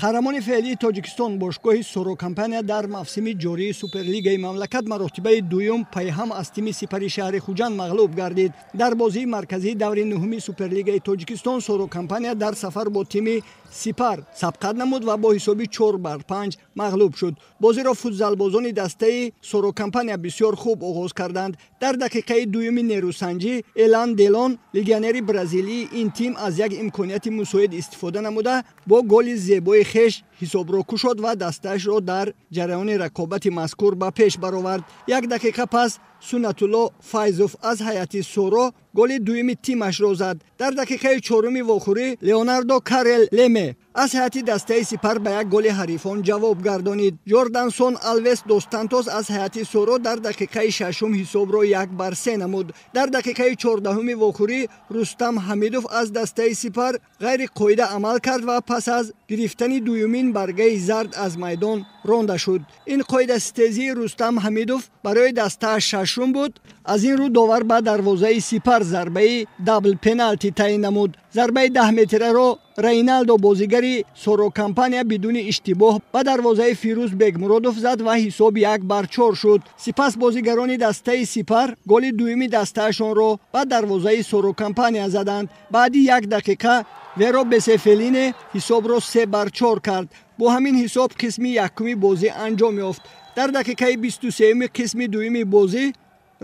қаҳрамони феълии тоҷикистон бошгоҳи сорокампания дар мавсими ҷории суперлигаи мамлакат маротибаи дуюм пайҳам аз тими Сипари шаҳри Хуҷанд мағлуб гардид. Дар бозии марказии даври нуҳуми суперлигаи тоҷикистон сорокампания дар сафар бо тими Сипар сабқат намуд ва бо ҳисоби 4-5 мағлуб шуд. Бозиро футзалбозони дастаи сорокампания бисёр хуб оғоз карданд. Дар дақиқаи дуюми нерӯсанҷӣ Элан Делон, легионери бразилии ин тим аз як имконияти мусоид истифода намуда бо голи зебои хеш ҳисобро кушод ва дастаашро дар ҷараёни рақобати мазкур ба пеш баровард. Як дақиқа пас Сунатулло Файзов аз ҳайати Соро голи дуюми тимашро зад. Дар дақиқаи чоруми вохӯрӣ Леонардо Карел Леме аз ҳайати дастаи Сипар ба як голи ҳарифон ҷавоб гардонид. Ҷордансон Алвес дос Сантос аз ҳайати Соро дар дақиқаи шашум ҳисобро 1-3 намуд. Дар дақиқаи 14-уми вохӯрӣ Рустам Ҳамидов аз дастаи Сипар ғайриқоида амал кард ва пас аз гирифтани дуюмин баргаи зард аз майдон ронда шуд. Ин қоидаситезии Рустам Ҳамидов барои дастааш шашум буд. аз ин рӯ довар ба дарвозаи Сипар зарбаи дабл пеналти таъин намуд. зарбаи 10 метраро Рейналдо бозигари сорокампания бидуни иштибоҳ ба дарвозаи Фирӯз Бегмуродов зад ва ҳисоб 1-4 шуд. Сипас бозигарони дастаи Сипар голи дуюми дастаашонро ба дарвозаи сорокампания заданд. баъди 1 дақиқа Веро Бесефелине ҳисобро 3-4 кард. бо ҳамин ҳисоб қисми якуми бозӣ анҷом ёфт. дар дақиқаи 23-уми қисми дуюми бозӣ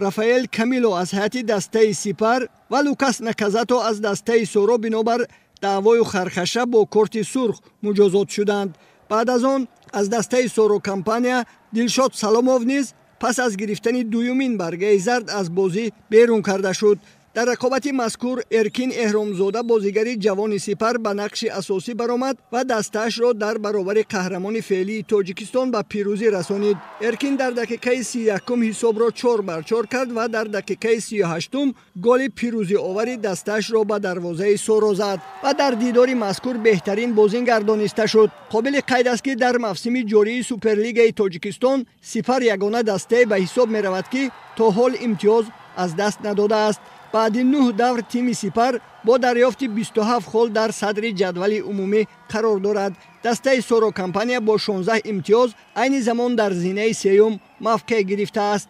Рафаэл Камило аз ҳайати дастаи Сипар ва Лукас Наказато аз дастаи Соро бинобар даъвою хархаша бо корти сурх муҷозот шуданд. баъд аз он аз дастаи сорокампания Дилшод Саломов низ пас аз гирифтани дуюмин баргаи зард аз бозӣ берун карда шуд. дар рақобати мазкур Эркин Эҳромзода бозигари ҷавони Сипар ба нақши асосӣ баромад ва дастаашро дар баробари қаҳрамони феълии Тоҷикистон ба пирӯзӣ расонид. Эркин дар дақиқаи 31 ҳисобро 4-4 кард ва дар дақиқаи 38 голи пирӯзиовари дастаашро ба дарвозаи Соро зад ва дар дидори мазкур беҳтарин бозингар дониста шуд. қобили қайд аст ки дар мавсими ҷории Суперлигаи Тоҷикистон Сипар ягона дастае ба ҳисоб меравад ки то ҳол имтиёз аз даст надодааст. баъди 9 давр тими Сипар бо дарёфти 27 хол дар садри ҷадвали умумӣ қарор дорад. дастаи сорокампания бо 16 имтиёз айни замон дар зинаи сеюм мавқеъ гирифтааст.